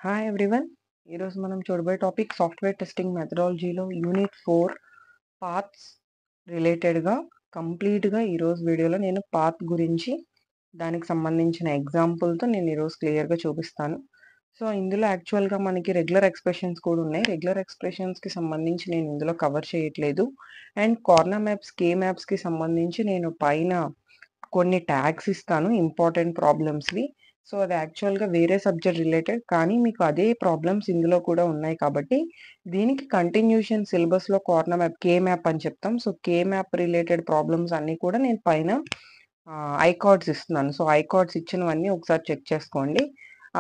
Hi everyone. ఈరోజు మనం చూడబోయే టాపిక్ సాఫ్ట్వేర్ టెస్టింగ్ మెథడాలజీలో యూనిట్ 4 పాత్స్ రిలేటెడ్గా కంప్లీట్గా ఈరోజు వీడియోలో నేను పాత్ గురించి దానికి సంబంధించిన ఎగ్జాంపుల్తో నేను ఈరోజు క్లియర్గా చూపిస్తాను. సో ఇందులో యాక్చువల్గా మనకి రెగ్యులర్ ఎక్స్ప్రెషన్స్ కూడా ఉన్నాయి. రెగ్యులర్ ఎక్స్ప్రెషన్స్కి సంబంధించి నేను ఇందులో కవర్ చేయట్లేదు. అండ్ కార్నర్ మ్యాప్స్, కే మ్యాప్స్కి సంబంధించి నేను పైన కొన్ని ట్యాగ్స్ ఇస్తాను ఇంపార్టెంట్ ప్రాబ్లమ్స్వి. సో అది యాక్చువల్గా వేరే సబ్జెక్ట్ రిలేటెడ్, కానీ మీకు అదే ప్రాబ్లమ్స్ ఇందులో కూడా ఉన్నాయి కాబట్టి దీనికి కంటిన్యూషన్ సిలబస్లో కార్నర్ మ్యాప్, కే మ్యాప్ అని చెప్తాం. So K map related problems అన్నీ కూడా నేను పైన ఐకార్డ్స్ ఇస్తున్నాను. సో ఐకార్డ్స్ ఇచ్చినవన్నీ ఒకసారి చెక్ చేసుకోండి.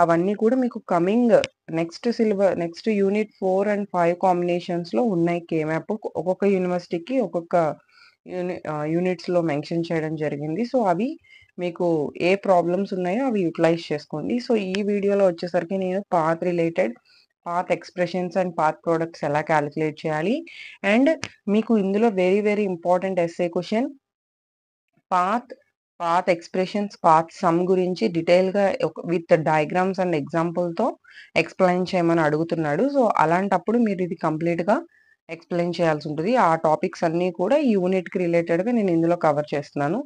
అవన్నీ కూడా మీకు కమింగ్ నెక్స్ట్ యూనిట్ 4 అండ్ 5 కాంబినేషన్స్లో ఉన్నాయి. కే మ్యాప్ ఒక్కొక్క యూనివర్సిటీకి ఒక్కొక్క యూనిట్స్లో మెన్షన్ చేయడం జరిగింది. సో అవి మీకు ఏ ప్రాబ్లమ్స్ ఉన్నాయో అవి యూటిలైజ్ చేసుకోండి. సో ఈ వీడియోలో వచ్చేసరికి నేను path expressions and path products ఎలా క్యాలిక్యులేట్ చేయాలి, అండ్ మీకు ఇందులో very very important essay question path expressions, path sum గురించి డీటెయిల్గా విత్ డయాగ్రామ్స్ అండ్ ఎగ్జాంపుల్తో ఎక్స్ప్లెయిన్ చేయమని అడుగుతున్నాడు. సో అలాంటప్పుడు మీరు ఇది కంప్లీట్గా ఎక్స్ప్లెయిన్ చేయాల్సి ఉంటుంది. ఆ టాపిక్స్ అన్నీ కూడా ఈ యూనిట్కి రిలేటెడ్గా నేను ఇందులో కవర్ చేస్తున్నాను.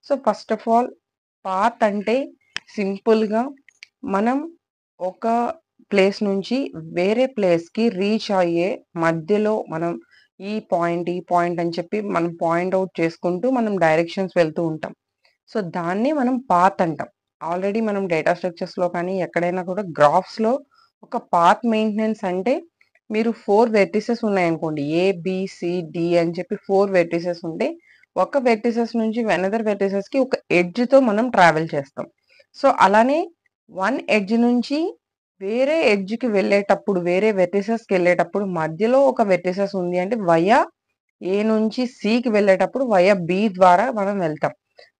So first of all path అంటే సింపుల్గా మనం ఒక ప్లేస్ నుంచి వేరే ప్లేస్కి రీచ్ అయ్యే మధ్యలో మనం ఈ పాయింట్ అని చెప్పి మనం పాయింట్ అవుట్ చేసుకుంటూ మనం డైరెక్షన్స్ వెళ్తూ ఉంటాం. సో దాన్ని మనం పాత్ అంటాం. ఆల్రెడీ మనం డేటా స్ట్రక్చర్స్లో కానీ ఎక్కడైనా కూడా గ్రాఫ్స్లో ఒక పాత్ మెయింటెనెన్స్ అంటే మీరు 4 వెర్టిసెస్ ఉన్నాయనుకోండి, ABCD అని చెప్పి 4 వెర్టిసెస్ ఉంటే ఒక వెర్టిసెస్ నుంచి వెనదర్ వెర్టిసెస్కి ఒక ఎడ్జ్తో మనం ట్రావెల్ చేస్తాం. సో అలానే వన్ ఎడ్జ్ నుంచి వేరే ఎడ్జ్కి వెళ్ళేటప్పుడు, వేరే వెర్టిసెస్కి వెళ్ళేటప్పుడు మధ్యలో ఒక వెర్టిసెస్ ఉంది అంటే వయా ఏ నుంచి సికి వెళ్ళేటప్పుడు వయా బి ద్వారా మనం వెళ్తాం.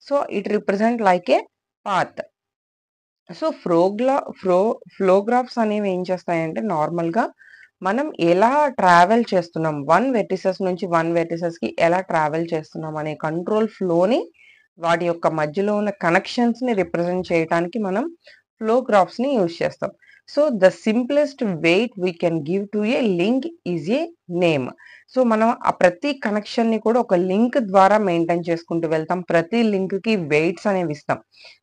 So it represent like A path. So flow graphs అనేవి ఏం చేస్తాయంటే నార్మల్గా మనం ఎలా ట్రావెల్ చేస్తున్నాం, వన్ వెర్టిసెస్ నుంచి వన్ వెర్టిసెస్కి ఎలా ట్రావెల్ చేస్తున్నాం అనే కంట్రోల్ ఫ్లోని, వాటి యొక్క మధ్యలో ఉన్న కనెక్షన్స్ని రిప్రజెంట్ చేయడానికి మనం ఫ్లోగ్రాఫ్స్ని యూజ్ చేస్తాం. So the simplest weight we can give to a link is a name. So మనం ఆ ప్రతి కనెక్షన్ని కూడా ఒక లింక్ ద్వారా మెయింటైన్ చేసుకుంటూ వెళ్తాం. ప్రతి లింక్కి వెయిట్స్ అనేవి ఇస్తాం.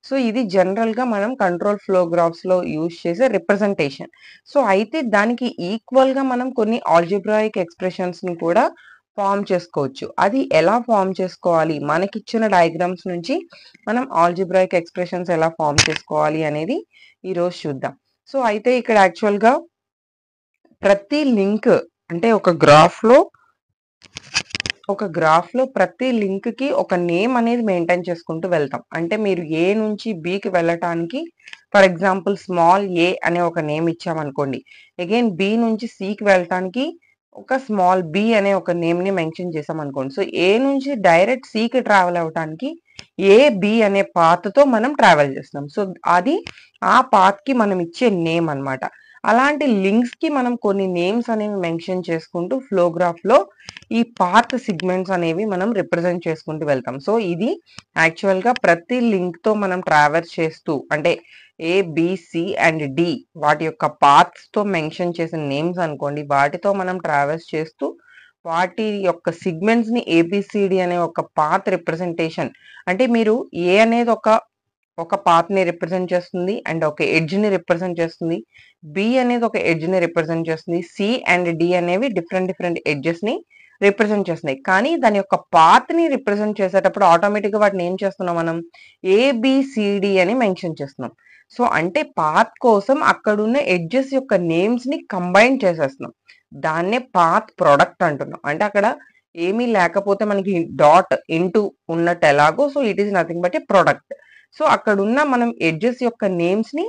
సో ఇది జనరల్గా మనం కంట్రోల్ ఫ్లోగ్రాఫ్స్లో యూజ్ చేసే రిప్రజెంటేషన్. సో అయితే దానికి ఈక్వల్గా మనం కొన్ని ఆల్జిబ్రాయిక్ ఎక్స్ప్రెషన్స్ని కూడా ఫామ్ చేసుకోవచ్చు. అది ఎలా ఫామ్ చేసుకోవాలి, మనకిచ్చిన డయాగ్రామ్స్ నుంచి మనం ఆల్జిబ్రాయిక్ ఎక్స్ప్రెషన్స్ ఎలా ఫామ్ చేసుకోవాలి అనేది ఈరోజు చూద్దాం. సో అయితే ఇక్కడ యాక్చువల్గా ప్రతి లింక్ అంటే ఒక గ్రాఫ్లో ప్రతి లింక్కి ఒక నేమ్ అనేది మెయింటైన్ చేసుకుంటూ వెళ్తాం. అంటే మీరు ఏ నుంచి బికి వెళ్ళటానికి ఫర్ ఎగ్జాంపుల్ స్మాల్ ఏ అనే ఒక నేమ్ ఇచ్చామనుకోండి, అగైన్ బి నుంచి సికి వెళ్ళటానికి ఒక స్మాల్ బి అనే ఒక నేమ్ని మెన్షన్ చేసామనుకోండి. సో ఏ నుంచి డైరెక్ట్ సికి ట్రావెల్ అవ్వటానికి బి అనే పాత్తో మనం ట్రావెల్ చేస్తున్నాం. సో అది ఆ పాత్కి మనం ఇచ్చే నేమ్ అనమాట. అలాంటి లింక్స్కి మనం కొన్ని నేమ్స్ అనేవి మెన్షన్ చేసుకుంటూ ఫ్లోగ్రాఫ్లో ఈ పాత్ సిగ్మెంట్స్ అనేవి మనం రిప్రజెంట్ చేసుకుంటూ వెళ్తాం. సో ఇది యాక్చువల్గా ప్రతి లింక్తో మనం ట్రావెల్స్ చేస్తూ, అంటే ABC అండ్ D వాటి యొక్క పాత్స్తో మెన్షన్ చేసిన నేమ్స్ అనుకోండి, వాటితో మనం ట్రావెల్స్ చేస్తూ వాటి యొక్క సిగ్మెంట్స్ని ABCD అనే ఒక పాత్ రిప్రజెంటేషన్, అంటే మీరు ఏ అనేది ఒక పాత్ని రిప్రజెంట్ చేస్తుంది అండ్ ఒక ఎడ్జ్ని రిప్రజెంట్ చేస్తుంది, బి అనేది ఒక ఎడ్జ్ని రిప్రజెంట్ చేస్తుంది, సి అండ్ డి అనేవి డిఫరెంట్ ఎడ్జెస్ని రిప్రజెంట్ చేస్తున్నాయి. కానీ దాని యొక్క పాత్ని రిప్రజెంట్ చేసేటప్పుడు ఆటోమేటిక్గా వాటిని ఏం చేస్తున్నాం, మనం ABCD అని మెన్షన్ చేస్తున్నాం. సో అంటే పాత్ కోసం అక్కడున్న ఎడ్జెస్ యొక్క నేమ్స్ని కంబైన్ చేసేస్తున్నాం. దాన్నే పాత్ ప్రొడక్ట్ అంటున్నాం. అంటే అక్కడ ఏమీ లేకపోతే మనకి డాట్ ఇంటూ ఉన్నట్టు ఎలాగో, so it is nothing but A product. So అక్కడున్న మనం ఎడ్జెస్ యొక్క నేమ్స్ని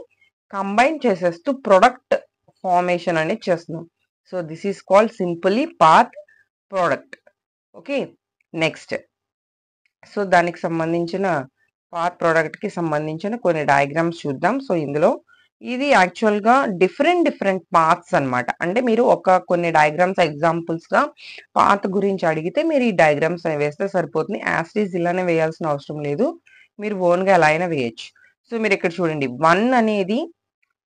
కంబైన్ చేసేస్తూ ప్రొడక్ట్ ఫార్మేషన్ అనేది చేస్తున్నాం. So this is called simply path product. Okay, next. So దానికి సంబంధించిన పాత్ ప్రోడక్ట్కి సంబంధించిన కొన్ని డయాగ్రామ్స్ చూద్దాం. సో ఇందులో ఇది యాక్చువల్గా డిఫరెంట్ పాత్స్ అనమాట. అంటే మీరు కొన్ని డయాగ్రామ్స్ ఎగ్జాంపుల్స్గా పాత్ గురించి అడిగితే మీరు ఈ డయాగ్రామ్స్ వేస్తే సరిపోతుంది. యాస్టీస్ ఇలానే వేయాల్సిన అవసరం లేదు, మీరు ఓన్గా ఎలా అయినా వేయచ్చు. సో మీరు ఇక్కడ చూడండి, 1 అనేది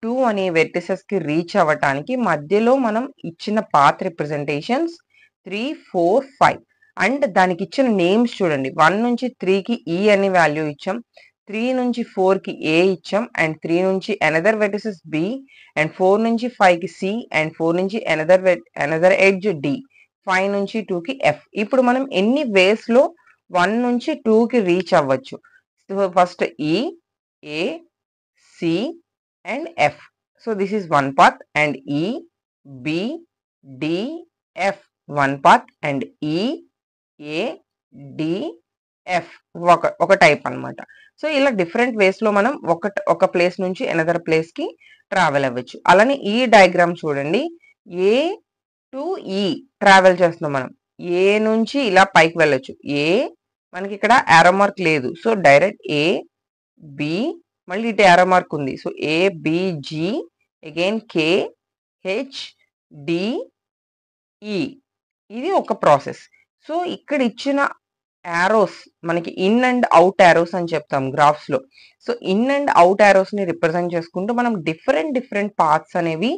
2 అనే వెర్టిసెస్‌కి రీచ్ అవ్వటానికి మధ్యలో మనం ఇచ్చిన పాత్ రిప్రజెంటేషన్స్ 3, 4, 5 అండ్ దానికి ఇచ్చిన నేమ్స్ చూడండి. 1 నుంచి 3కి ఈ అనే వాల్యూ ఇచ్చాం. 3 నుంచి 4కి ఏ ఇచ్చాం అండ్ 3 నుంచి అనదర్ వెర్టిసెస్ బి అండ్ 4 నుంచి 5కి సి అండ్ 4 నుంచి అనదర్ ఎడ్జ్ డి. 5 నుంచి 2కి ఎఫ్. ఇప్పుడు మనం ఎన్ని వేస్‌లో 1 నుంచి 2కి రీచ్ అవ్వచ్చు. సో ఫస్ట్ ఈ, ఏ, C and F. So this is one path and E, B, D, F one path and E, A, D, F ఒక టైప్ అన్నమాట. సో ఇలా డిఫరెంట్ వేస్ లో మనం ఒక ప్లేస్ నుంచి అనదర్ ప్లేస్ కి ట్రావెల్ అవ్వచ్చు. అలానే ఈ డయాగ్రామ్ చూడండి. ఏ టు ఈ ట్రావెల్ చేస్తున్నాం మనం. ఏ నుంచి ఇలా పైకి వెళ్ళొచ్చు. ఏ మనకి ఇక్కడ యారో మార్క్ లేదు. సో డైరెక్ట్ ఏ, బి మళ్ళీ ఇటు యారో మార్క్ ఉంది. సో ఏ, బి, జి అగైన్ కే, హెచ్, డి, ఈ. ఇది ఒక ప్రాసెస్. సో ఇక్కడ ఇచ్చిన యారోస్ మనకి ఇన్ అండ్ అవుట్ యారోస్ అని చెప్తాం గ్రాఫ్స్ లో. So in and out arrows ని రిప్రజెంట్ చేసుకుంటూ మనం డిఫరెంట్ పార్ట్స్ అనేవి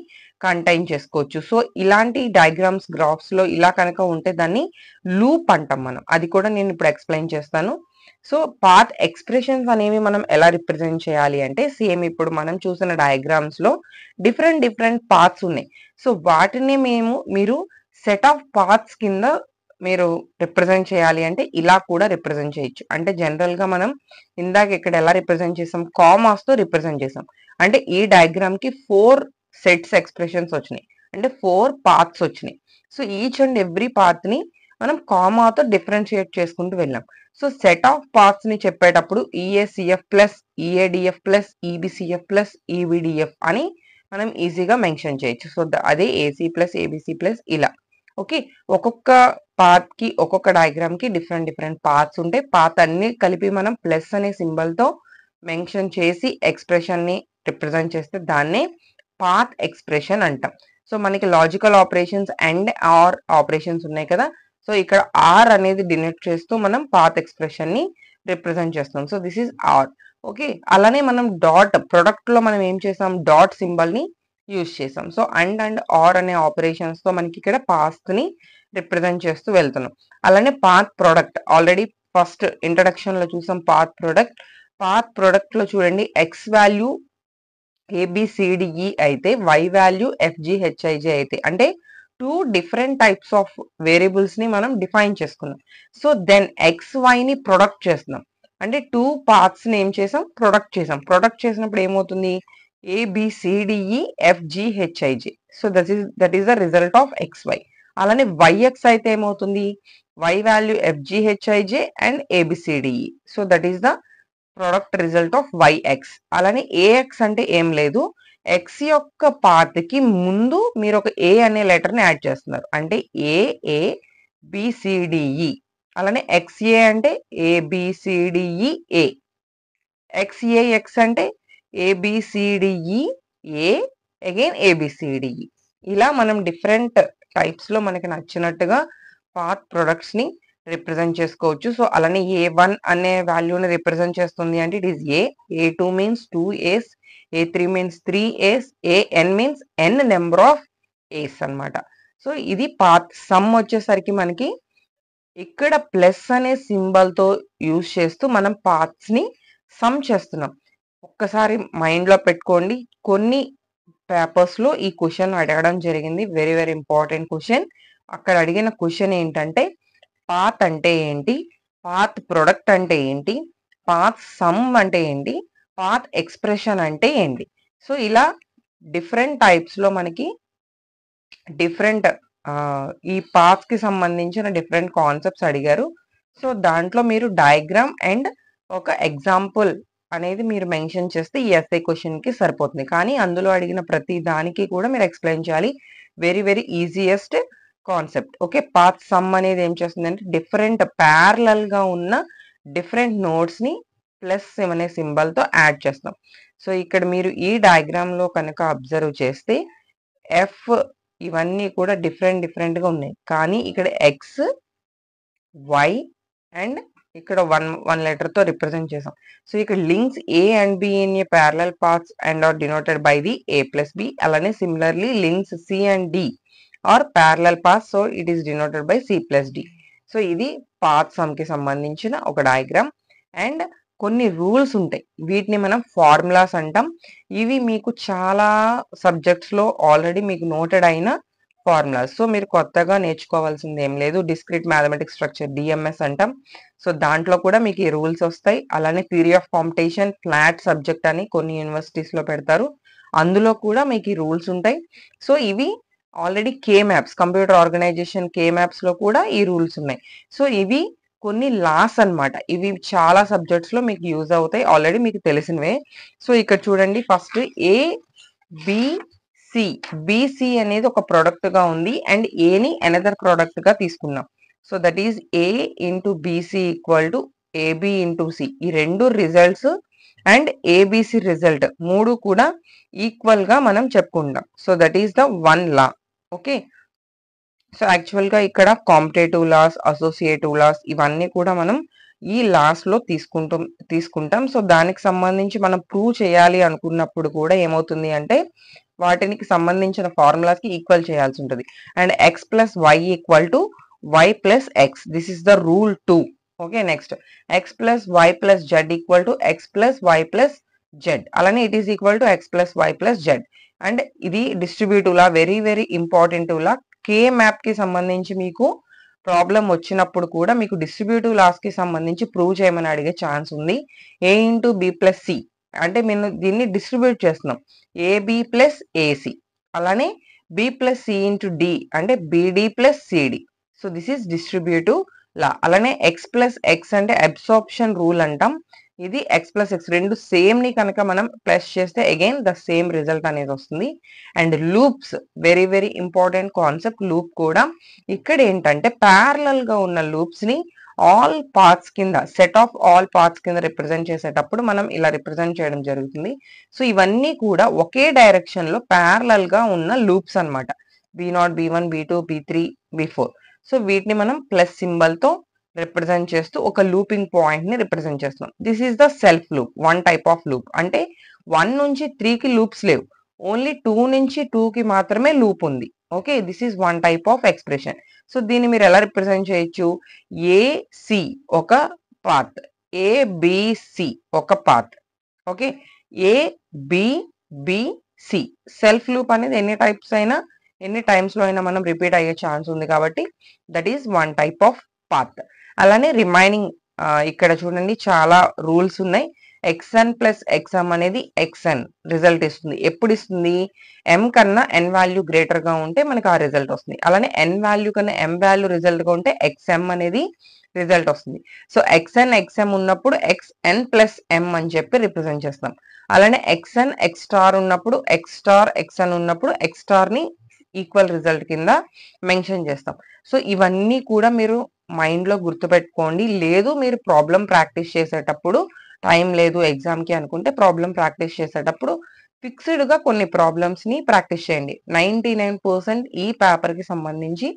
కంటైన్ చేసుకోవచ్చు. సో ఇలాంటి డయాగ్రామ్స్ గ్రాఫ్స్ లో ఇలా కనుక ఉంటే దాన్ని లూప్ అంటాం మనం. అది కూడా నేను ఇప్పుడు ఎక్స్ప్లెయిన్ చేస్తాను. సో పాత్ ఎక్స్ప్రెషన్స్ అనేవి మనం ఎలా రిప్రజెంట్ చేయాలి అంటే సేమ్ ఇప్పుడు మనం చూసిన డయాగ్రామ్స్ లో డిఫరెంట్ పార్ట్స్ ఉన్నాయి. సో వాటిని మీరు సెట్ ఆఫ్ పార్ట్స్ కింద మీరు రిప్రజెంట్ చేయాలి అంటే ఇలా కూడా రిప్రజెంట్ చేయొచ్చు. అంటే జనరల్ గా మనం ఇందాక ఇక్కడ ఎలా రిప్రజెంట్ చేసాం, కామాస్ తో రిప్రజెంట్ చేసాం. అంటే ఈ డయాగ్రామ్ కి 4 సెట్స్ ఎక్స్ప్రెషన్స్ వచ్చినాయి, అంటే 4 పార్ట్స్ వచ్చినాయి. So each and every part ని మనం కామాతో డిఫరెన్షియేట్ చేసుకుంటూ వెళ్ళాం. సో సెట్ ఆఫ్ పార్ట్స్ ని చెప్పేటప్పుడు ఈఏసిఎఫ్ ప్లస్ ఈఏడిఎఫ్ ప్లస్ ఈబిసిఎఫ్ ప్లస్ ఈబిడిఎఫ్ అని మనం ఈజీగా మెన్షన్ చేయొచ్చు. సో అదే ఏసీ ప్లస్ ఏబిసి ప్లస్ ఇలా. ఓకే, ఒక్కొక్క పార్ట్ కి ఒక్కొక్క డయాగ్రామ్ కి డిఫరెంట్ పార్ట్స్ ఉంటాయి. పార్ట్ అన్ని కలిపి మనం ప్లస్ అనే సింబల్ తో మెన్షన్ చేసి ఎక్స్ప్రెషన్ ని రిప్రజెంట్ చేస్తే దాన్నే పాత్ ఎక్స్ప్రెషన్ అంటాం. సో మనకి logical operations and or operations ఉన్నాయి కదా. సో ఇక్కడ ఆర్ అనేది డినోట్ చేస్తూ మనం పాత్ ఎక్స్ప్రెషన్ ని రిప్రజెంట్ చేస్తాం. So this is or. Okay, అలానే మనం డాట్ ప్రొడక్ట్ లో మనం ఏం చేసాం, డాట్ సింబల్ ని యూజ్ చేసాం. సో అండ్ ఆర్ అనే ఆపరేషన్స్ తో మనకి ఇక్కడ పాత్ ని రిప్రజెంట్ చేస్తూ వెళ్తున్నాం. అలానే path product already first introduction లో చూసాం. పాత్ ప్రొడక్ట్ లో చూడండి, ఎక్స్ వాల్యూ ఏబిసిడిఈ అయితే వై వాల్యూ ఎఫ్జిహెచ్ఐజే అయితే, అంటే 2 డిఫరెంట్ టైప్స్ ఆఫ్ వేరియబుల్స్ ని మనం డిఫైన్ చేసుకున్నాం. సో దెన్ ఎక్స్ వై ని ప్రొడక్ట్ చేస్తున్నాం. అంటే 2 పార్ట్స్ ని ఏం చేసాం, ప్రొడక్ట్ చేసాం. ప్రొడక్ట్ చేసినప్పుడు ఏమవుతుంది, A B C D E F G H I J. So that is the result of X Y. అలానే వైఎక్స్ అయితే ఏమవుతుంది, Y value F G H I J and A B C D E. So that is the product result of Y X. అలానే ఏఎక్స్ అంటే ఏం లేదు, ఎక్స్ యొక్క పార్ట్ కి ముందు మీరు ఒక ఏ అనే లెటర్ ని యాడ్ చేస్తున్నారు, అంటే ఏ బిసిడిఈ. అలానే ఎక్స్ఏ అంటే ఏబిసిడిఈ ఏ. ఎక్స్ఏఎక్స్ అంటే ఏబిసిడిఈ ఏ అగైన్ ఏబిసిడిఈ. ఇలా మనం డిఫరెంట్ టైప్స్ లో మనకి నచ్చినట్టుగా పాత్ ప్రొడక్ట్స్ ని రిప్రజెంట్ చేసుకోవచ్చు. సో అలానే ఏ1 అనే వాల్యూని రిప్రజెంట్ చేస్తుంది అంటే it is ఏ2 means 2 ace, ఏ3 means 3 ace, AN means N number of ఏస్ అన్నమాట. సో ఇది పాత్. సమ్ వచ్చేసరికి మనకి ఇక్కడ ప్లస్ అనే సింబల్ తో యూజ్ చేస్తూ మనం పార్ట్స్ ని సమ్ చేస్తున్నాం. ఒక్కసారి మైండ్ లో పెట్టుకోండి. కొన్ని పేపర్స్ లో ఈ క్వశ్చన్ అడగడం జరిగింది, వెరీ ఇంపార్టెంట్ క్వశ్చన్. అక్కడ అడిగిన క్వశ్చన్ ఏంటంటే పాత్ అంటే ఏంటి, పాత్ ప్రొడక్ట్ అంటే ఏంటి, పాత్ సమ్ అంటే ఏంటి, పాత్ ఎక్స్ప్రెషన్ అంటే ఏంటి. సో ఇలా డిఫరెంట్ టైప్స్ లో మనకి డిఫరెంట్ ఈ పాత్ కి సంబంధించిన డిఫరెంట్ కాన్సెప్ట్స్ అడిగారు. సో దాంట్లో మీరు డయాగ్రామ్ అండ్ ఒక ఎగ్జాంపుల్ అనేది మీరు మెన్షన్ చేస్తే ఈ ఎస్ఏ క్వశ్చన్ కి సరిపోతుంది. కానీ అందులో అడిగిన ప్రతి దానికి కూడా మీరు ఎక్స్ప్లెయిన్ చేయాలి. Very easiest concept. Okay, path some అనేది ఏం చేస్తుంది అంటే డిఫరెంట్ ప్యారలల్ గా ఉన్న డిఫరెంట్ నోడ్స్ ని ప్లస్ అనే సింబల్ తో యాడ్ చేస్తాం. సో ఇక్కడ మీరు ఈ డయాగ్రామ్ లో కనుక అబ్జర్వ్ చేస్తే ఎఫ్ ఇవన్నీ కూడా డిఫరెంట్ గా ఉన్నాయి. కానీ ఇక్కడ ఎక్స్, వై అండ్ ఇక్కడ వన్ లెటర్ తో రిప్రజెంట్ చేసాం. సో ఇక్కడ links A and B in a parallel paths and are denoted by the A plus B. అలానే similarly links C and D are parallel paths, so it is denoted by C plus D. So ఇది path sum కి సంబంధించిన ఒక diagram. And కొన్ని rules ఉంటాయి, వీటిని మనం formulas అంటాం. ఇవి మీకు చాలా సబ్జెక్ట్స్ లో ఆల్రెడీ మీకు నోటెడ్ అయిన ఫార్ములాస్. సో మీరు కొత్తగా నేర్చుకోవాల్సింది ఏం లేదు. డిస్క్రీట్ మ్యాథమెటిక్స్ స్ట్రక్చర్ డిఎంఎస్ అంటాం. సో దాంట్లో కూడా మీకు ఈ రూల్స్ వస్తాయి. అలానే theory of competition flat subject అని కొన్ని యూనివర్సిటీస్ లో పెడతారు, అందులో కూడా మీకు ఈ రూల్స్ ఉంటాయి. సో ఇవి already K maps, computer organization K maps లో కూడా ఈ రూల్స్ ఉన్నాయి. సో ఇవి కొన్ని లాస్ అన్నమాట. ఇవి చాలా సబ్జెక్ట్స్ లో మీకు యూజ్ అవుతాయి, ఆల్రెడీ మీకు తెలిసినవే. సో ఇక్కడ చూడండి, first A B C. BC అనేది ఒక ప్రొడక్ట్ గా ఉంది అండ్ ఏని అనదర్ ప్రొడక్ట్ గా తీసుకున్నాం. So that is A into BC equal to AB into C. ఈ రెండు రిజల్ట్స్ అండ్ ఏబిసి రిజల్ట్ మూడు కూడా ఈక్వల్ గా మనం చెప్పుకుంటాం. So that is the one law. Okay, so actual గా ఇక్కడ కాంపిటేటివ్ లాస్, అసోసియేటివ్ లాస్ ఇవన్నీ కూడా మనం ఈ లాస్ లో తీసుకుంటాం. సో దానికి సంబంధించి మనం ప్రూవ్ చేయాలి అనుకున్నప్పుడు కూడా ఏమవుతుంది అంటే వాటికి సంబంధించిన ఫార్ములాస్ కి ఈక్వల్ చేయాల్సి ఉంటుంది. And X plus Y equal to Y plus X, this is the rule 2. Okay, next X plus Y plus Z equal to X plus Y plus Z. అలానే it is equal to X plus Y plus Z. And ఇది distributive law, very very important law. K map కి సంబంధించి మీకు problem వచ్చినప్పుడు కూడా మీకు distributive loss కి సంబంధించి ప్రూవ్ చేయమని అడిగే ఛాన్స్ ఉంది. A into B plus C అంటే మేము దీన్ని డిస్ట్రిబ్యూట్ చేస్తున్నాం, ఏబి ప్లస్ ఏసి. అలానే B plus C into D అంటే B D plus C D. So this is distributive law. అలానే ఎక్స్ ప్లస్ ఎక్స్ అంటే అబ్సార్ప్షన్ రూల్ అంటాం. ఇది ఎక్స్ ప్లస్ ఎక్స్ రెండు సేమ్ ని కనుక మనం ప్లస్ చేస్తే అగైన్ ద సేమ్ రిజల్ట్ అనేది వస్తుంది. And loops, very very important concept. Loop కూడా ఇక్కడ ఏంటంటే ప్యారలల్ గా ఉన్న లూప్స్ ని ఆల్ పార్ట్స్ కింద, సెట్ ఆఫ్ ఆల్ పార్ట్స్ కింద రిప్రజెంట్ చేసేటప్పుడు మనం ఇలా రిప్రజెంట్ చేయడం జరుగుతుంది. సో ఇవన్నీ కూడా ఒకే డైరెక్షన్ లో ప్యారలల్ గా ఉన్న లూప్స్ అన్నమాట. B0, B1, B2, B3, B4. So వీటిని మనం ప్లస్ సింబల్ తో రిప్రజెంట్ చేస్తూ ఒక లూపింగ్ పాయింట్ ని రిప్రజెంట్ చేస్తున్నాం. This is the self loop, one type of loop. అంటే 1 నుంచి 3 కి లూప్స్ లేవు, ఓన్లీ 2 నుంచి 2 కి మాత్రమే లూప్ ఉంది. Okay, this is one type of expression. So దీన్ని మీరు ఎలా రిప్రజెంట్ చేయొచ్చు? ఏసి ఒక పాత్, ఏబిసి ఒక path. Okay, ABBC self loop అనేది ఎన్ని టైమ్స్ లో అయినా మనం రిపీట్ అయ్యే ఛాన్స్ ఉంది కాబట్టి that is one type of path. అలానే రిమైనింగ్ ఇక్కడ చూడండి చాలా రూల్స్ ఉన్నాయి. xn ప్లస్ xm అనేది xn రిజల్ట్ ఇస్తుంది. ఎప్పుడు ఇస్తుంది? m కన్నా n వాల్యూ గ్రేటర్ గా ఉంటే మనకి ఆ రిజల్ట్ వస్తుంది. అలానే n వాల్యూ కన్నా m వాల్యూ రిజల్ట్ గా ఉంటే xm అనేది రిజల్ట్ వస్తుంది. సో xn xm ఉన్నప్పుడు xn ప్లస్ m అని చెప్పి రిప్రజెంట్ చేస్తాం. అలానే xn x స్టార్ ఉన్నప్పుడు x స్టార్ xn ఉన్నప్పుడు x స్టార్ ని ఈక్వల్ రిజల్ట్ కింద మెన్షన్ చేస్తాం. సో ఇవన్నీ కూడా మీరు మైండ్ లో గుర్తుపెట్టుకోండి. లేదు మీరు ప్రాబ్లం ప్రాక్టీస్ చేసేటప్పుడు టైం లేదు ఎగ్జామ్ కి అనుకుంటే ప్రాబ్లం ప్రాక్టీస్ చేసేటప్పుడు ఫిక్స్డ్ గా కొన్ని ప్రాబ్లమ్స్ ని ప్రాక్టీస్ చేయండి. 99% ఈ పేపర్ కి సంబంధించి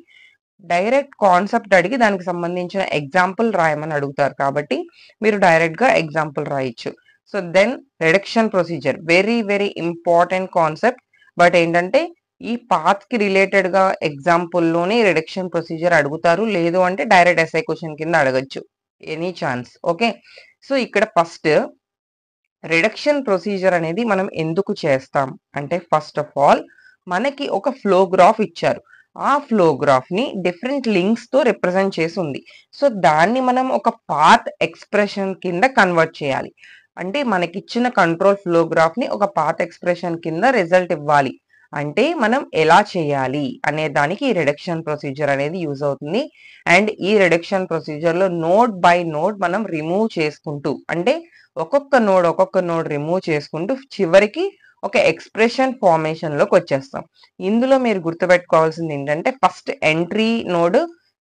డైరెక్ట్ కాన్సెప్ట్ అడిగి దానికి సంబంధించిన ఎగ్జాంపుల్ రాయమని అడుగుతారు కాబట్టి మీరు డైరెక్ట్ గా ఎగ్జాంపుల్ రాయొచ్చు. So then reduction procedure, very very important concept. But ఏంటంటే ఈ పాత్ కి రిలేటెడ్ గా ఎగ్జాంపుల్ లోనే రిడక్షన్ ప్రొసీజర్ అడుగుతారు, లేదు అంటే డైరెక్ట్ ఎస్ఐ క్వశ్చన్ కింద అడగచ్చు, ఎనీ ఛాన్స్. ఓకే, సో ఇక్కడ ఫస్ట్ రిడక్షన్ ప్రొసీజర్ అనేది మనం ఎందుకు చేస్తాం అంటే ఫస్ట్ ఆఫ్ ఆల్ మనకి ఒక ఫ్లో గ్రాఫ్ ఇచ్చారు. ఆ ఫ్లో గ్రాఫ్ ని డిఫరెంట్ లింక్స్ తో రిప్రజెంట్ చేసి ఉంది. సో దాన్ని మనం ఒక పాత్ ఎక్స్ప్రెషన్ కింద కన్వర్ట్ చేయాలి. అంటే మనకిచ్చిన కంట్రోల్ ఫ్లో గ్రాఫ్ ని ఒక పాత్ ఎక్స్ప్రెషన్ కింద రిజల్ట్ ఇవ్వాలి. అంటే మనం ఎలా చేయాలి అనే దానికి ఈ రిడక్షన్ ప్రొసీజర్ అనేది యూజ్ అవుతుంది. అండ్ ఈ రిడక్షన్ ప్రొసీజర్ లో నోడ్ బై నోడ్ మనం రిమూవ్ చేసుకుంటూ, అంటే ఒక్కొక్క నోడ్ రిమూవ్ చేసుకుంటూ చివరికి ఒక ఎక్స్ప్రెషన్ ఫార్మేషన్ లోకి వచ్చేస్తాం. ఇందులో మీరు గుర్తుపెట్టుకోవాల్సింది ఏంటంటే ఫస్ట్ ఎంట్రీ నోడ్,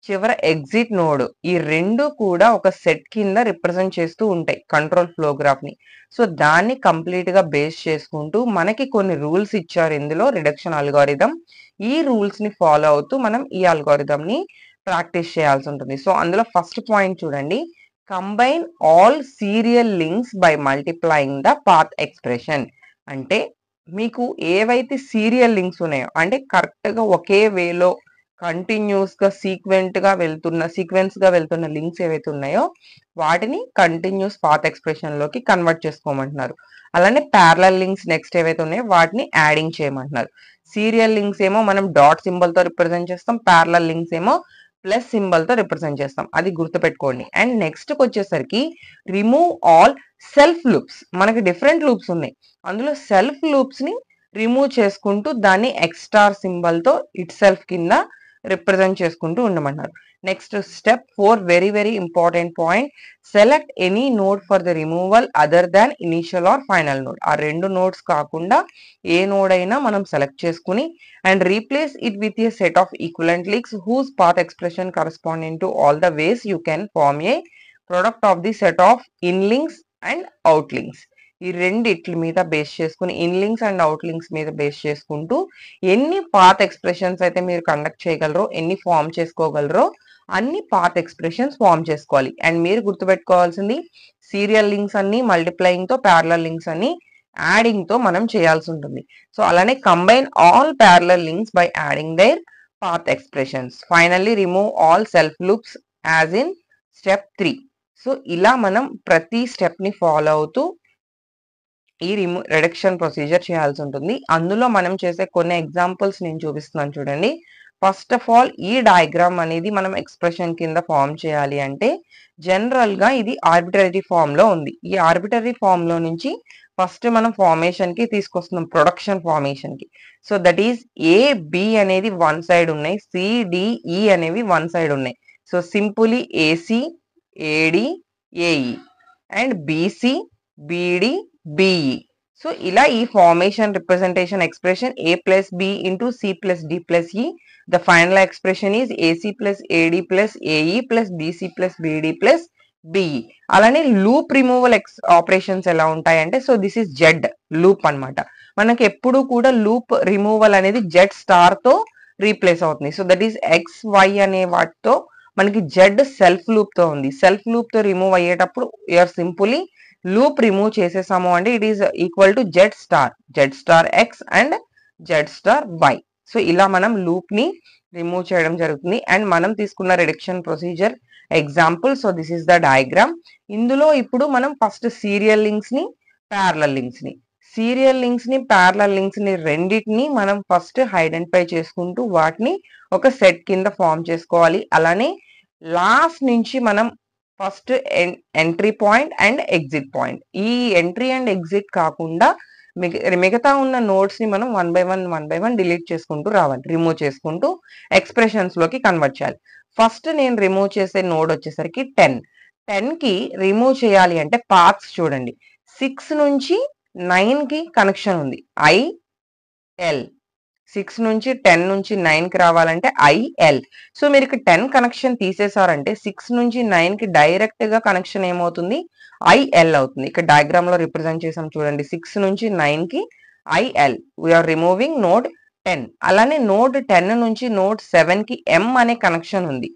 చివర ఎగ్జిట్ నోడ్, ఈ రెండు కూడా ఒక సెట్ కింద రిప్రజెంట్ చేస్తూ ఉంటాయి కంట్రోల్ ఫ్లో గ్రాఫ్ ని. సో దాన్ని కంప్లీట్ గా బేస్ చేసుకుంటూ మనకి కొన్ని రూల్స్ ఇచ్చారు ఇందులో రిడక్షన్ అల్గోరిథం. ఈ రూల్స్ ని ఫాలో అవుతూ మనం ఈ అల్గోరిథం ని ప్రాక్టీస్ చేయాల్సి ఉంటుంది. సో అందులో ఫస్ట్ పాయింట్ చూడండి, combine all serial links by multiplying the path expression. అంటే మీకు ఏవైతే సీరియల్ లింక్స్ ఉన్నాయో, అంటే కరెక్ట్గా ఒకే వేలో కంటిన్యూస్గా సీక్వెన్స్గా వెళ్తున్న లింక్స్ ఏవైతే ఉన్నాయో వాటిని కంటిన్యూస్ పాత్ ఎక్స్ప్రెషన్లోకి కన్వర్ట్ చేసుకోమంటున్నారు. అలానే ప్యారలల్ లింక్స్ నెక్స్ట్ ఏవైతే ఉన్నాయో వాటిని యాడింగ్ చేయమంటున్నారు. సీరియల్ లింక్స్ ఏమో మనం డాట్ సింబల్తో రిప్రజెంట్ చేస్తాం, ప్యారలల్ లింక్స్ ఏమో ప్లస్ సింబల్తో రిప్రజెంట్ చేస్తాం. అది గుర్తుపెట్టుకోండి. అండ్ నెక్స్ట్కి వచ్చేసరికి రిమూవ్ ఆల్ సెల్ఫ్ లూప్స్. మనకి డిఫరెంట్ లూప్స్ ఉన్నాయి, అందులో సెల్ఫ్ లూప్స్ని రిమూవ్ చేసుకుంటూ దాన్ని ఎక్స్టార్ సింబల్తో ఇట్ సెల్ఫ్ కింద రిప్రజెంట్ చేసుకుంటూ ఉండమన్నారు. Next step 4, very very important point. Select any node for the removal other than initial or final node. ఆ 2 నోడ్స్ కాకుండా ఏ నోడ్ అయినా మనం సెలెక్ట్ చేసుకుని and replace it with a set of equivalent links whose path expression corresponding to all the ways you can form a product of the set of in links and out links. ఈ రెండిట్ల మీద base చేసుకుని, in links and out links మీద base చేసుకుంటూ ఎన్ని path expressions అయితే మీరు conduct చేయగలరో, ఎన్ని ఫామ్ చేసుకోగలరో అన్ని పాత్ ఎక్స్ప్రెషన్స్ ఫామ్ చేసుకోవాలి. అండ్ మీరు గుర్తుపెట్టుకోవాల్సింది సీరియల్ లింక్స్ అన్ని మల్టిప్లయింగ్ తో, ప్యారలల్ లింక్స్ అన్ని యాడింగ్ తో మనం చేయాల్సి ఉంటుంది. సో అలానే combine all parallel links by adding their path expressions. Finally remove all self loops as in step 3. So ఇలా మనం ప్రతి స్టెప్ ని ఫాలో అవుతూ ఈ రిడక్షన్ ప్రొసీజర్ చేయాల్సి ఉంటుంది. అందులో మనం చేసే కొన్ని ఎగ్జాంపుల్స్ నేను చూపిస్తున్నాను చూడండి. ఫస్ట్ ఆఫ్ ఆల్ ఈ డయాగ్రామ్ అనేది మనం ఎక్స్ప్రెషన్ కింద ఫామ్ చేయాలి అంటే జనరల్ గా ఇది ఆర్బిటరీ ఫామ్ లో ఉంది. ఈ ఆర్బిటరీ ఫామ్ లో నుంచి ఫస్ట్ మనం ఫార్మేషన్ కి తీసుకొస్తున్నాం, ప్రొడక్షన్ ఫార్మేషన్ కి. So that is A B అనేది వన్ సైడ్ ఉన్నాయి, సిడిఈ అనేవి వన్ సైడ్ ఉన్నాయి. So simply AC AD AE and BC BD BE. So ఇలా ఈ formation representation expression a plus b into c plus d plus e. The final expression is ac plus ad plus ae plus bc plus bd plus be. అలానే loop removal operations ఎలా ఉంటాయంటే, so this is Z loop అన్నమాట. మనకి ఎప్పుడు కూడా loop removal అనేది Z star తో replace అవుతుంది. So that is X Y అనే వాటితో మనకి జెడ్ సెల్ఫ్ లూప్ తో ఉంది. సెల్ఫ్ లూప్ తో రిమూవ్ అయ్యేటప్పుడు యూఆర్ సింపుల్లీ లూప్ రిమూవ్ చేసేసాము అంటే it is equal to Z star X and Z star Y. So ఇలా మనం లూప్ ని రిమూవ్ చేయడం జరుగుతుంది. అండ్ మనం తీసుకున్న reduction procedure example. So this is the diagram. ఇందులో ఇప్పుడు మనం ఫస్ట్ సీరియల్ లింక్స్ ని, ప్యారలల్ లింక్స్ ని రెండింటిని మనం ఫస్ట్ ఐడెంటిఫై చేసుకుంటూ వాటిని ఒక సెట్ కింద ఫామ్ చేసుకోవాలి. అలానే లాస్ట్ నుంచి మనం first entry point and exit point, ఈ ఎంట్రీ అండ్ ఎగ్జిట్ కాకుండా మిగతా ఉన్న నోట్స్ ని మనం వన్ బై వన్ డిలీట్ చేసుకుంటూ రావాలి, రిమూవ్ చేసుకుంటూ ఎక్స్ప్రెషన్స్ లోకి కన్వర్ట్ చేయాలి. ఫస్ట్ నేను రిమూవ్ చేసే నోడ్ వచ్చేసరికి 10 కి రిమూవ్ చేయాలి అంటే పాత్స్ చూడండి. 6 నుంచి 9 కి కనెక్షన్ ఉంది, ఐఎల్. 6 నుంచి 10 నుంచి 9 కి రావాలంటే ఐఎల్. సో మీరు ఇక్కడ 10 కనెక్షన్ తీసేసారంటే 6 నుంచి 9 కి డైరెక్ట్ గా కనెక్షన్ ఏమవుతుంది, ఐఎల్ అవుతుంది. ఇక్కడ డయాగ్రామ్ లో రిప్రజెంట్ చేసాం చూడండి. 6 నుంచి 9 కి ఐఎల్, వీఆర్ రిమూవింగ్ నోడ్ 10. అలానే నోడ్ 10 నుంచి నోడ్ 7 కి ఎం అనే కనెక్షన్ ఉంది.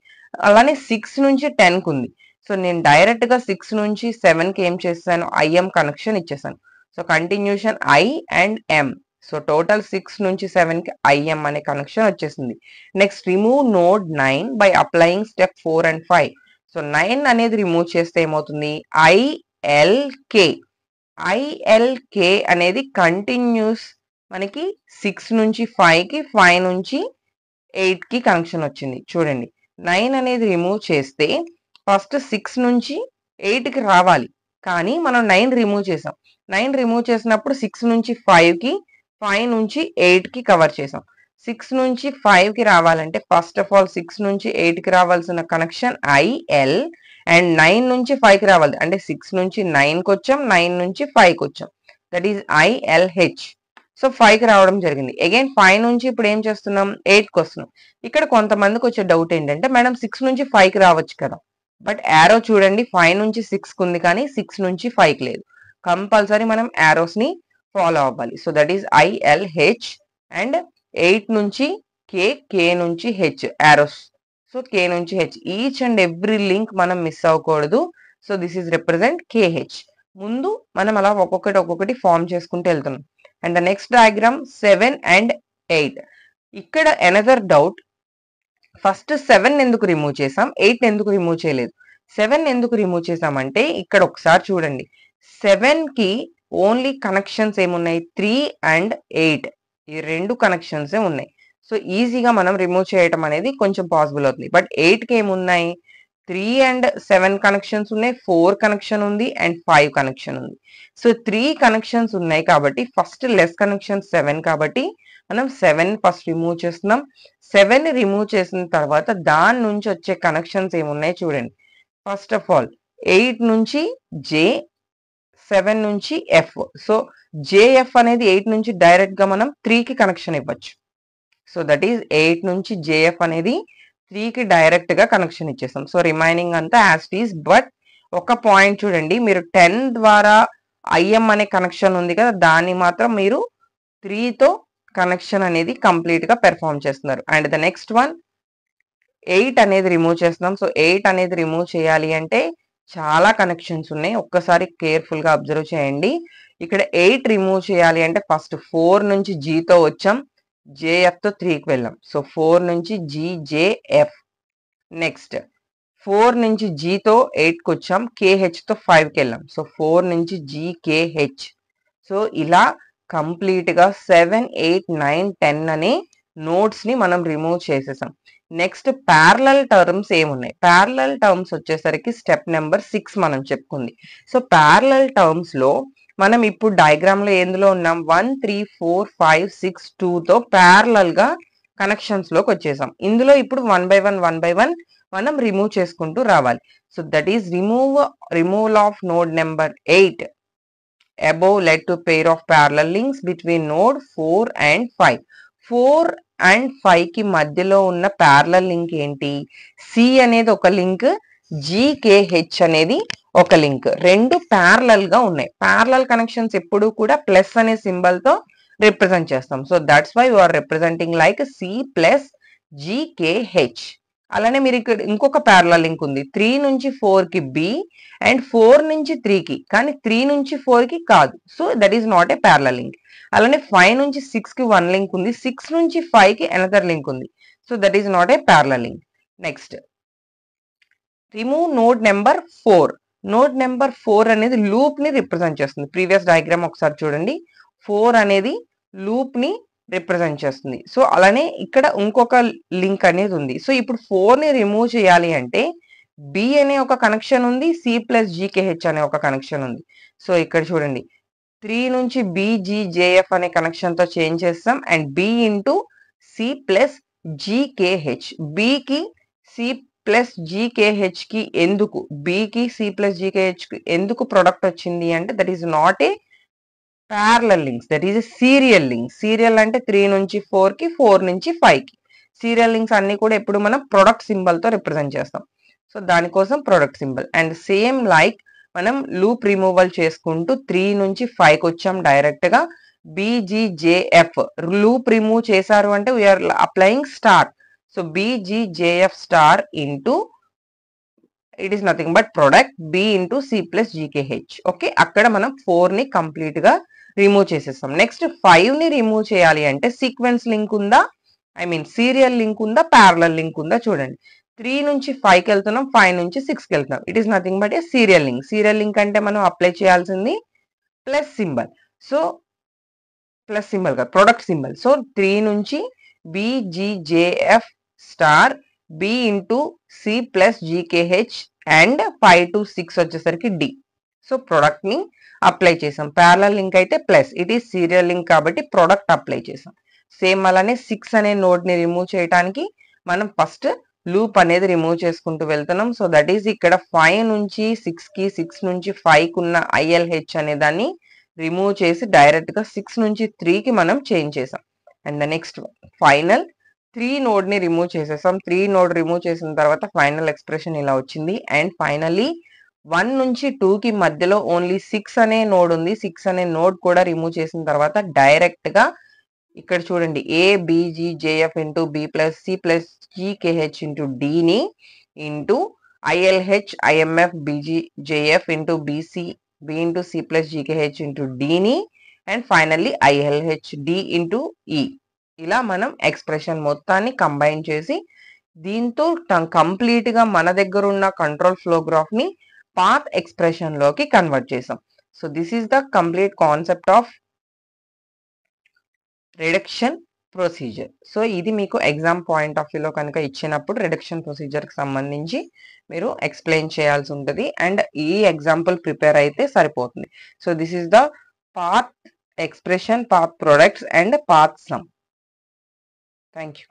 అలానే 6 నుంచి 10 కి ఉంది. సో నేను డైరెక్ట్ గా 6 నుంచి 7 కి ఏం చేస్తాను, ఐఎం కనెక్షన్ ఇచ్చేసాను. So continuation I and M. So total 6 నుంచి 7 కి ఐఎం అనే కనెక్షన్ వచ్చేసింది. Next remove node 9 by applying step 4 and 5. So 9 అనేది రిమూవ్ చేస్తే ఏమవుతుంది, ఐఎల్కే. ఐఎల్కే అనేది కంటిన్యూస్ మనకి 6 నుంచి 5 కి, 5 నుంచి 8 కి కనెక్షన్ వచ్చింది చూడండి. 9 అనేది రిమూవ్ చేస్తే ఫస్ట్ 6 నుంచి 8 కి రావాలి, కానీ మనం 9 రిమూవ్ చేసాం. 9 రిమూవ్ చేసినప్పుడు 6 నుంచి 5 కి, 5 నుంచి 8 కి కవర్ చేసాం. 6 నుంచి 5 కి రావాలంటే ఫస్ట్ ఆఫ్ ఆల్ 6 నుంచి 8 కి రావాల్సిన కనెక్షన్ ఐఎల్ అండ్ 9 నుంచి 5 కి రావాలి అంటే 6 నుంచి 9 కి వచ్చాం, 9 నుంచి 5 కి వచ్చాం. That is ఐఎల్హెచ్. సో 5 కి రావడం జరిగింది. అగైన్ 5 నుంచి ఇప్పుడు ఏం చేస్తున్నాం, 8 కి వస్తున్నాం. ఇక్కడ కొంతమందికి వచ్చే డౌట్ ఏంటంటే మేడం 6 నుంచి 5 కి రావచ్చు కదా, బట్ యారో చూడండి 5 నుంచి 6 కి ఉంది కానీ 6 నుంచి 5 కి లేదు. కంపల్సరీ మనం యారోస్ ని ఫాలో అవ్వాలి. సో దట్ ఈస్ ఐఎల్హెచ్ అండ్ 8 నుంచి కే, కే నుంచి హెచ్ యారోస్. సో కే నుంచి H, each and every link మనం మిస్ అవ్వకూడదు. So this is represent KH. ముందు మనం అలా ఒక్కొక్కటి ఫామ్ చేసుకుంటూ వెళ్తున్నాం. And the next diagram 7 and 8. ఇక్కడ అనదర్ డౌట్, ఫస్ట్ 7 ఎందుకు రిమూవ్ చేసాం, 8 ఎందుకు రిమూవ్ చేయలేదు? 7 ఎందుకు రిమూవ్ చేసామంటే ఇక్కడ ఒకసారి చూడండి, 7 కి ఓన్లీ కనెక్షన్స్ ఏమున్నాయి, 3 and 8, ఈ రెండు కనెక్షన్స్ ఉన్నాయి. సో ఈజీగా మనం రిమూవ్ చేయటం అనేది కొంచెం పాసిబుల్ అవుతుంది. బట్ 8 కి ఏమున్నాయి, 3 and 7 కనెక్షన్స్ ఉన్నాయి, 4 కనెక్షన్ ఉంది అండ్ 5 కనెక్షన్ ఉంది. సో 3 కనెక్షన్స్ ఉన్నాయి కాబట్టి ఫస్ట్ లెస్ కనెక్షన్ 7 కాబట్టి మనం 7 ఫస్ట్ రిమూవ్ చేస్తున్నాం. 7 రిమూవ్ చేసిన తర్వాత దాని నుంచి వచ్చే కనెక్షన్స్ ఏమున్నాయి చూడండి. ఫస్ట్ ఆఫ్ ఆల్ 8 నుంచి J, 7 నుంచి F. సో JF అనేది 8 నుంచి డైరెక్ట్ గా మనం 3 కి కనెక్షన్ ఇవ్వచ్చు. సో దట్ ఈస్ 8 నుంచి JF అనేది 3 కి డైరెక్ట్ గా కనెక్షన్ ఇచ్చేస్తాం. సో రిమైనింగ్ అంతా యాజ్ ఇట్ ఈస్. బట్ ఒక పాయింట్ చూడండి, మీరు 10 ద్వారా IM అనే కనెక్షన్ ఉంది కదా, దాన్ని మాత్రం మీరు 3 తో కనెక్షన్ అనేది కంప్లీట్ గా పెర్ఫామ్ చేస్తున్నారు. అండ్ ద నెక్స్ట్ వన్ 8 అనేది రిమూవ్ చేస్తున్నాం. సో 8 అనేది రిమూవ్ చేయాలి అంటే చాలా కనెక్షన్స్ ఉన్నాయి, ఒక్కసారి కేర్ఫుల్ గా అబ్జర్వ్ చేయండి. ఇక్కడ 8 రిమూవ్ చేయాలి అంటే ఫస్ట్ 4 నుంచి G తో వచ్చాం, JF తో 3 కి వెళ్ళాం. సో 4 నుంచి GJF. నెక్స్ట్ 4 నుంచి G తో 8 కి వచ్చాం, KH తో 5 కి వెళ్ళాం. సో 4 నుంచి GKH. సో ఇలా కంప్లీట్ గా 7, 8, 9, 10 అనే నోట్స్ ని మనం రిమూవ్ చేసేసాం. నెక్స్ట్ ప్యారలల్ టర్మ్స్ ఏమున్నాయి, ప్యారలల్ టర్మ్స్ వచ్చేసరికి స్టెప్ నెంబర్ 6 మనం చెప్పుకుంది. సో ప్యారలల్ టర్మ్స్ లో మనం ఇప్పుడు డయాగ్రామ్ లో ఎందులో ఉన్నాం, 1, 3, 4, 5, 6, 2 తో ప్యారలల్ గా కనెక్షన్స్ లోకి వచ్చేసాం. ఇందులో ఇప్పుడు 1 by 1 మనం రిమూవ్ చేసుకుంటూ రావాలి. So that is removal of node number 8 above led to pair of parallel links between node 4 and 5. 4 and 5 కి మధ్యలో ఉన్న ప్యారలల్ లింక్ ఏంటి, C అనేది ఒక లింక్, GKH అనేది ఒక లింక్. రెండు ప్యారలల్ గా ఉన్నాయి. ప్యారలల్ కనెక్షన్స్ ఎప్పుడు కూడా ప్లస్ అనే సింబల్ తో రిప్రజెంట్ చేస్తాం. So that's why you are representing like C plus GKH. అలానే మీరు ఇక్కడ ఇంకొక ప్యారలల్ లింక్ ఉంది, 3 నుంచి 4 కి B అండ్ 4 నుంచి 3 కి, కానీ 3 నుంచి 4 కి కాదు. So that is not a parallel link. అలానే 5 నుంచి 6 కి 1 లింక్ ఉంది, 6 నుంచి 5 కి అనదర్ లింక్ ఉంది. So that is not a parallel link. Next remove node number 4. Node number 4 అనేది లూప్ ని రిప్రజెంట్ చేస్తుంది. ప్రీవియస్ డయాగ్రామ్ ఒకసారి చూడండి, 4 అనేది లూప్ ని రిప్రజెంట్ చేస్తుంది. సో అలానే ఇక్కడ ఇంకొక లింక్ అనేది ఉంది. సో ఇప్పుడు 4 ని రిమూవ్ చేయాలి అంటే B అనే ఒక కనెక్షన్ ఉంది, C ప్లస్ GKH అనే ఒక కనెక్షన్ ఉంది. సో ఇక్కడ చూడండి, 3 నుంచి BGJF అనే కనెక్షన్ తో చేంజ్ చేస్తాం and B into C plus GKH. B కి C ప్లస్ GKH కి ఎందుకు, B కి C ప్లస్ GKH కి ఎందుకు ప్రొడక్ట్ వచ్చింది అంటే that is not a parallel links, that is serial link. Serial అంటే 3 నుంచి 4 కి, 4 నుంచి 5 కి. సీరియల్ లింక్స్ అన్ని కూడా ఎప్పుడు మనం ప్రొడక్ట్ సింబల్ తో రిప్రజెంట్ చేస్తాం. సో దానికోసం product symbol. And same like మనం లూప్ రిమూవల్ చేసుకుంటూ 3 నుంచి 5 కి వచ్చాం డైరెక్ట్ గా, BGJF లూప్ రిమూవ్ చేశారు అంటే we are applying star. So BGJF star into it is nothing but product B into C plus GKH. Okay, అక్కడ మనం 4 ని కంప్లీట్ గా రిమూవ్ చేసేస్తాం. నెక్స్ట్ 5 ని రిమూవ్ చేయాలి అంటే సీక్వెన్స్ లింక్ ఉందా, ఐ మీన్ సీరియల్ లింక్ ఉందా, ప్యారలల్ లింక్ ఉందా చూడండి. 3 నుంచి 5 కి వెళ్తున్నాం, 5 నుంచి 6 కి వెళ్తున్నాం. It is nothing but A serial link. Serial link అంటే మనం అప్లై చేయాల్సింది plus symbol. So plus symbol కాదు, ప్రొడక్ట్ సింబల్. సో 3 నుంచి BGJF star B into C plus GKH and 5 to 6 వచ్చేసరికి D. సో ప్రొడక్ట్ ని అప్లై చేసాం. Parallel link అయితే plus, it is serial link కాబట్టి ప్రొడక్ట్ అప్లై చేసాం. Same అలానే 6 అనే నోడ్ ని రిమూవ్ చేయడానికి మనం ఫస్ట్ లూప్ అనేది రిమూవ్ చేసుకుంటూ వెళ్తున్నాం. సో దట్ ఈస్ ఇక్కడ 5 నుంచి 6 కి, 6 నుంచి 5 కి ఉన్న ILH అనే దాన్ని రిమూవ్ చేసి డైరెక్ట్ గా 6 నుంచి 3 కి మనం చేంజ్ చేసాం. And the next final 3 node ని రిమూవ్ చేసేసాం. 3 నోడ్ రిమూవ్ చేసిన తర్వాత ఫైనల్ ఎక్స్ప్రెషన్ ఇలా వచ్చింది. అండ్ ఫైనల్లీ 1 నుంచి 2 కి మధ్యలో ఓన్లీ 6 అనే నోడ్ ఉంది. 6 అనే నోడ్ కూడా రిమూవ్ చేసిన తర్వాత డైరెక్ట్ గా ఇక్కడ చూడండి, ABGJF into B plus C plus GKH into D ని into ILH, IMF, BG, JF into BC, B into C plus GKH into Dని and finally ILH D into E. ఇలా మనం ఎక్స్ప్రెషన్ మొత్తాన్ని కంబైన్ చేసి దీంతో కంప్లీట్గా మన దగ్గర ఉన్న కంట్రోల్ ఫ్లో గ్రాఫ్ని పాత్ ఎక్స్ప్రెషన్లోకి కన్వర్ట్ చేసాం. So this is the complete concept of reduction procedure. So ఇది మీకు ఎగ్జామ్ పాయింట్ ఆఫ్ వ్యూలో కనుక ఇచ్చినప్పుడు రిడక్షన్ ప్రొసీజర్కి సంబంధించి మీరు ఎక్స్ప్లెయిన్ చేయాల్సి ఉంటుంది అండ్ ఈ ఎగ్జాంపుల్ ప్రిపేర్ అయితే సరిపోతుంది. So this is the path expression, path products and path some. Thank you.